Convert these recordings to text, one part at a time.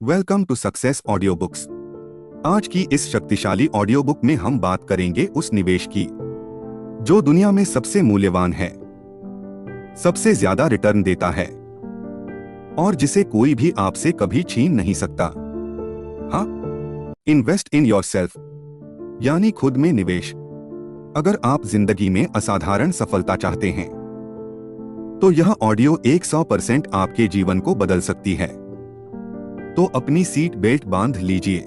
Welcome to success audio books. आज की इस शक्तिशाली ऑडियो बुक में हम बात करेंगे उस निवेश की जो दुनिया में सबसे मूल्यवान है, सबसे ज्यादा रिटर्न देता है और जिसे कोई भी आपसे कभी छीन नहीं सकता। हाँ, इन्वेस्ट इन योरसेल्फ यानी खुद में निवेश। अगर आप जिंदगी में असाधारण सफलता चाहते हैं तो यह ऑडियो 100% आपके जीवन को बदल सकती है। तो अपनी सीट बेल्ट बांध लीजिए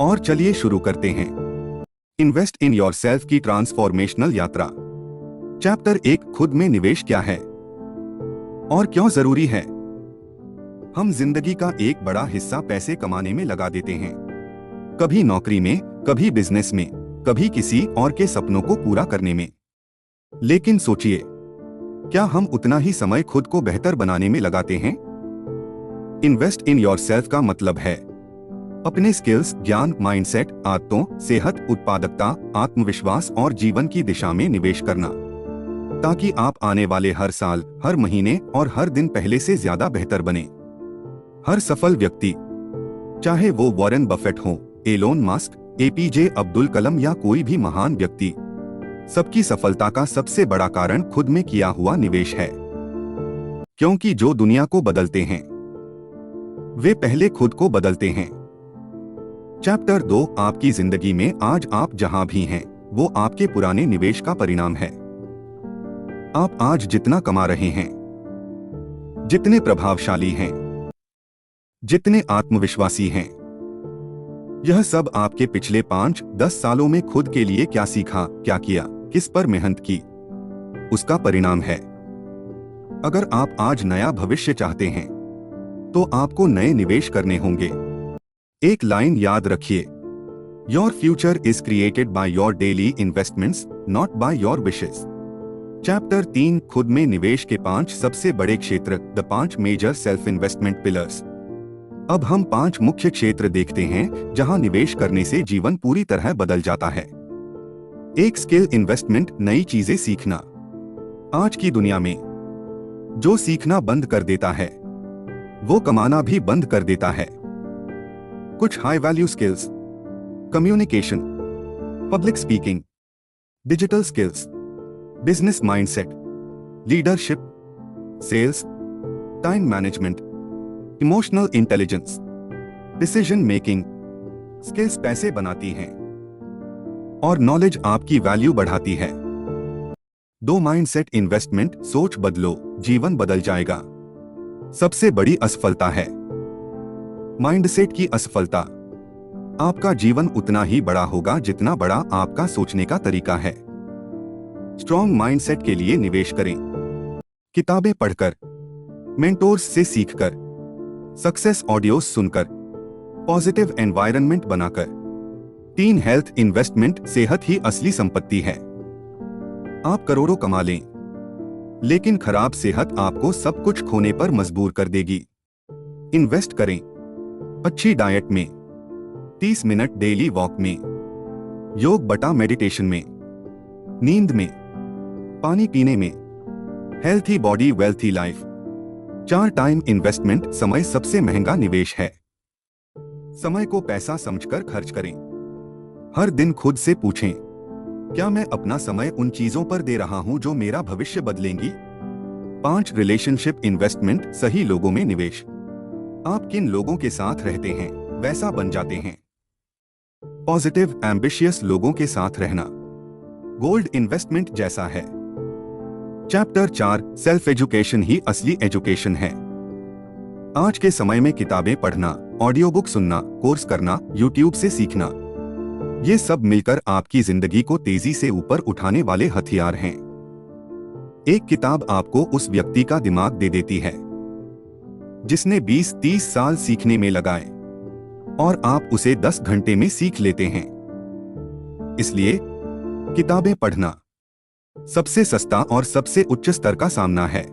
और चलिए शुरू करते हैं इन्वेस्ट इन योरसेल्फ की ट्रांसफॉर्मेशनल यात्रा। चैप्टर 1, खुद में निवेश क्या है और क्यों जरूरी है। हम जिंदगी का एक बड़ा हिस्सा पैसे कमाने में लगा देते हैं, कभी नौकरी में, कभी बिजनेस में, कभी किसी और के सपनों को पूरा करने में। लेकिन सोचिए, क्या हम उतना ही समय खुद को बेहतर बनाने में लगाते हैं? इन्वेस्ट इन योरसेल्फ का मतलब है अपने स्किल्स, ज्ञान, माइंडसेट, आदतों, सेहत, उत्पादकता, आत्मविश्वास और जीवन की दिशा में निवेश करना, ताकि आप आने वाले हर साल, हर महीने और हर दिन पहले से ज्यादा बेहतर बने। हर सफल व्यक्ति, चाहे वो वॉरेन बफेट हो, Elon Musk, APJ Abdul Kalam या कोई भी महान व्यक्ति, सबकी सफलता का सबसे बड़ा कारण खुद में किया हुआ निवेश है। क्योंकि जो दुनिया को बदलते हैं वे पहले खुद को बदलते हैं। चैप्टर 2, आपकी जिंदगी में आज आप जहां भी हैं वो आपके पुराने निवेश का परिणाम है। आप आज जितना कमा रहे हैं, जितने प्रभावशाली हैं, जितने आत्मविश्वासी हैं, यह सब आपके पिछले 5-10 सालों में खुद के लिए क्या सीखा, क्या किया, किस पर मेहनत की, उसका परिणाम है। अगर आप आज नया भविष्य चाहते हैं तो आपको नए निवेश करने होंगे। एक लाइन याद रखिए, your future is created by your daily investments, not by your wishes. Chapter 3, खुद में निवेश के 5 सबसे बड़े क्षेत्र, the 5 major self investment pillars. अब हम 5 मुख्य क्षेत्र देखते हैं जहां निवेश करने से जीवन पूरी तरह बदल जाता है। एक, स्किल इन्वेस्टमेंट, नई चीजें सीखना। आज की दुनिया में जो सीखना बंद कर देता है वो कमाना भी बंद कर देता है। कुछ high value skills, communication, public speaking, digital skills, business mindset, leadership, sales, time management, emotional intelligence, decision making. Skills पैसे बनाती हैं और नॉलेज आपकी वैल्यू बढ़ाती है। 2, माइंडसेट इन्वेस्टमेंट, सोच बदलो, जीवन बदल जाएगा। सबसे बड़ी असफलता है माइंडसेट की असफलता। आपका जीवन उतना ही बड़ा होगा जितना बड़ा आपका सोचने का तरीका है। स्ट्रॉन्ग माइंडसेट के लिए निवेश करें, किताबें पढ़कर, मेंटोर्स से सीखकर, सक्सेस ऑडियोज सुनकर, पॉजिटिव एनवायरनमेंट बनाकर। 3, हेल्थ इन्वेस्टमेंट, सेहत ही असली संपत्ति है। आप करोड़ों कमा लें लेकिन खराब सेहत आपको सब कुछ खोने पर मजबूर कर देगी। इन्वेस्ट करें अच्छी डाइट में, 30 मिनट डेली वॉक में, योग बटा मेडिटेशन में, नींद में, पानी पीने में। Healthy body wealthy life. 4, time investment, समय सबसे महंगा निवेश है। समय को पैसा समझकर खर्च करें। हर दिन खुद से पूछें, क्या मैं अपना समय उन चीजों पर दे रहा हूं जो मेरा भविष्य बदलेंगी? 5, रिलेशनशिप इन्वेस्टमेंट, सही लोगों में निवेश। आप किन लोगों के साथ रहते हैं वैसा बन जाते हैं। पॉजिटिव एम्बिशियस लोगों के साथ रहना गोल्ड इन्वेस्टमेंट जैसा है। चैप्टर 4, सेल्फ एजुकेशन ही असली एजुकेशन है। आज के समय में किताबें पढ़ना, ऑडियो बुक सुनना, कोर्स करना, यूट्यूब से सीखना, ये सब मिलकर आपकी जिंदगी को तेजी से ऊपर उठाने वाले हथियार हैं। एक किताब आपको उस व्यक्ति का दिमाग दे देती है जिसने 20-30 साल सीखने में लगाए और आप उसे 10 घंटे में सीख लेते हैं। इसलिए किताबें पढ़ना सबसे सस्ता और सबसे उच्च स्तर का सामना है।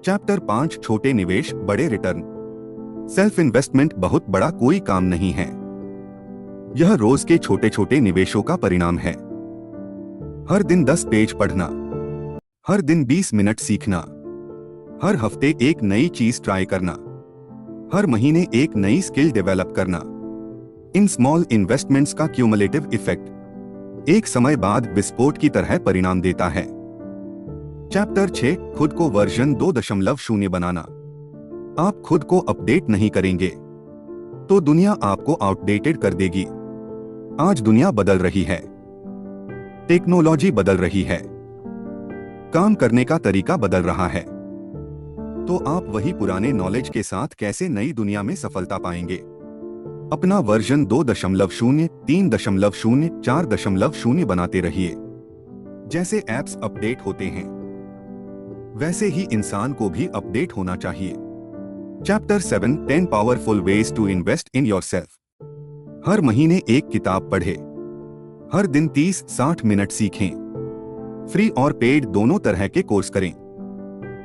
चैप्टर 5, छोटे निवेश बड़े रिटर्न। सेल्फ इन्वेस्टमेंट बहुत बड़ा कोई काम नहीं है, यह रोज के छोटे छोटे निवेशों का परिणाम है। हर दिन 10 पेज पढ़ना, हर दिन 20 मिनट सीखना, हर हफ्ते एक नई चीज ट्राई करना, हर महीने एक नई स्किल डेवलप करना। इन स्मॉल इन्वेस्टमेंट्स का क्यूमुलेटिव इफेक्ट एक समय बाद विस्फोट की तरह परिणाम देता है। चैप्टर 6, खुद को वर्जन 2.0 बनाना। आप खुद को अपडेट नहीं करेंगे तो दुनिया आपको आउटडेटेड कर देगी। आज दुनिया बदल रही है, टेक्नोलॉजी बदल रही है, काम करने का तरीका बदल रहा है, तो आप वही पुराने नॉलेज के साथ कैसे नई दुनिया में सफलता पाएंगे? अपना वर्जन 2.0, 3.0, 4.0 बनाते रहिए। जैसे एप्स अपडेट होते हैं वैसे ही इंसान को भी अपडेट होना चाहिए। Chapter 7, 10 powerful ways to invest in yourself. हर महीने एक किताब पढ़े, हर दिन 30-60 मिनट सीखें। फ्री और पेड दोनों तरह के कोर्स करें।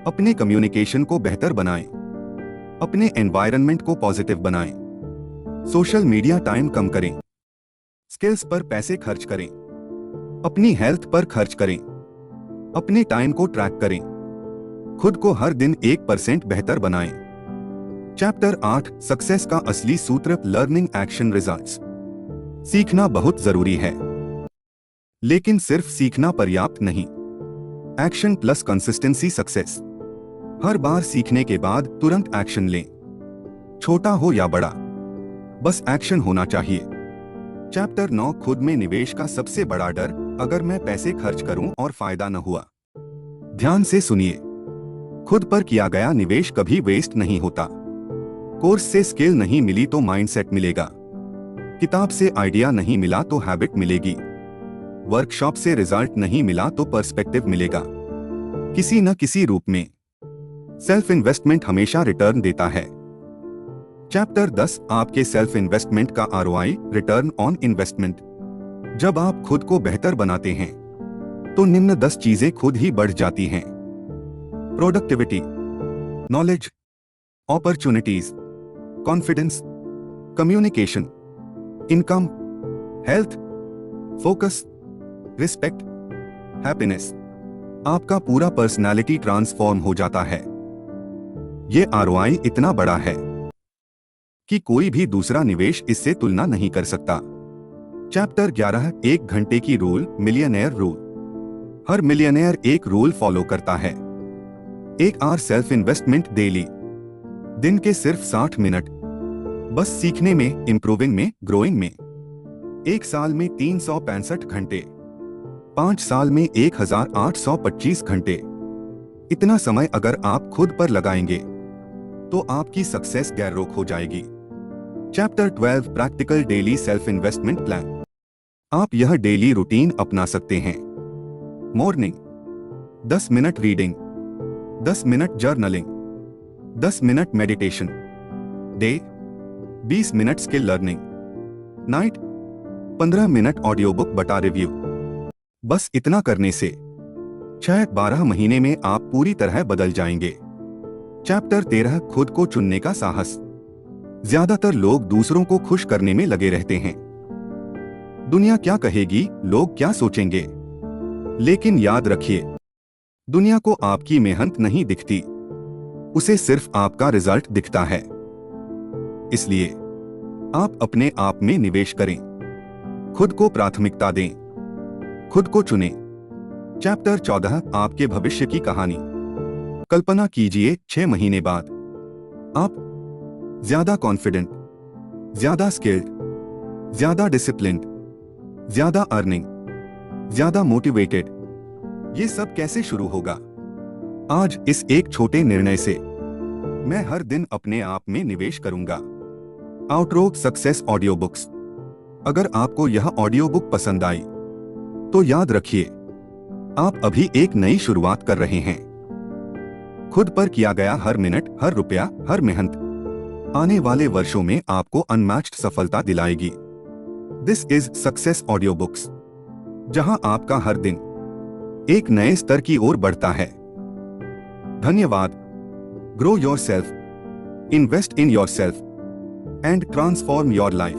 अपने कम्युनिकेशन को बेहतर बनाएं, अपने एनवायरनमेंट को पॉजिटिव बनाएं, सोशल मीडिया टाइम कम करें, स्किल्स पर पैसे खर्च करें, अपनी हेल्थ पर खर्च करें, अपने टाइम को ट्रैक करें, खुद को हर दिन 1% बेहतर बनाएं। चैप्टर 8, सक्सेस का असली सूत्र, लर्निंग एक्शन रिजल्ट्स। सीखना बहुत जरूरी है, लेकिन सिर्फ सीखना पर्याप्त नहीं। Action plus consistency success. हर बार सीखने के बाद तुरंत एक्शन लें, छोटा हो या बड़ा, बस एक्शन होना चाहिए। चैप्टर 9, खुद में निवेश का सबसे बड़ा डर, अगर मैं पैसे खर्च करूं और फायदा न हुआ। ध्यान से सुनिए, खुद पर किया गया निवेश कभी वेस्ट नहीं होता। कोर्स से स्किल नहीं मिली तो माइंडसेट मिलेगा, किताब से आइडिया नहीं मिला तो हैबिट मिलेगी, वर्कशॉप से रिजल्ट नहीं मिला तो पर्सपेक्टिव मिलेगा। किसी न किसी रूप में सेल्फ इन्वेस्टमेंट हमेशा रिटर्न देता है। चैप्टर 10, आपके सेल्फ इन्वेस्टमेंट का आरओआई, रिटर्न ऑन इन्वेस्टमेंट। जब आप खुद को बेहतर बनाते हैं तो निम्न 10 चीजें खुद ही बढ़ जाती हैं। Productivity, knowledge, opportunities, confidence, communication, income, health, focus, respect, happiness. आपका पूरा पर्सनालिटी ट्रांसफॉर्म हो जाता है। ये आरओआई इतना बड़ा है कि कोई भी दूसरा निवेश इससे तुलना नहीं कर सकता। चैप्टर 11, 1 घंटे की रूल, मिलियनेयर रूल। हर मिलियनेयर एक रूल फॉलो करता है। 1 आवर सेल्फ इन्वेस्टमेंट डेली। दिन के सिर्फ 60 मिनट, बस सीखने में, इंप्रूविंग में, ग्रोइंग में। 1 साल में 365 घंटे, 5 साल में 1825 घंटे। इतना समय अगर आप खुद पर लगाएंगे तो आपकी सक्सेस गैर रोक हो जाएगी। Chapter 12, practical daily self investment plan. आप यह डेली रूटीन अपना सकते हैं। Morning 10 minute reading, 10 minute journaling, 10 minute meditation. Day 20 minute skill learning. Night 15 minute audio book बटा रिव्यू। बस इतना करने से 6-12 महीने में आप पूरी तरह बदल जाएंगे। चैप्टर 13, खुद को चुनने का साहस। ज्यादातर लोग दूसरों को खुश करने में लगे रहते हैं। दुनिया क्या कहेगी, लोग क्या सोचेंगे, लेकिन याद रखिए, दुनिया को आपकी मेहनत नहीं दिखती, उसे सिर्फ आपका रिजल्ट दिखता है। इसलिए आप अपने आप में निवेश करें, खुद को प्राथमिकता दें, खुद को चुनें। चैप्टर 14, आपके भविष्य की कहानी। कल्पना कीजिए 6 महीने बाद आप ज्यादा कॉन्फिडेंट, ज्यादा स्किल्ड, ज्यादा डिसिप्लिन्ड, ज्यादा अर्निंग, ज्यादा मोटिवेटेड। ये सब कैसे शुरू होगा? आज इस एक छोटे निर्णय से। मैं हर दिन अपने आप में निवेश करूंगा। Outro success audio books. अगर आपको यह ऑडियो बुक पसंद आई तो याद रखिए, आप अभी एक नई शुरुआत कर रहे हैं। खुद पर किया गया हर मिनट, हर रुपया, हर मेहनत आने वाले वर्षों में आपको अनमैच्ड सफलता दिलाएगी। This is success audio books, जहां आपका हर दिन एक नए स्तर की ओर बढ़ता है। धन्यवाद। Grow yourself, invest in yourself and transform your life.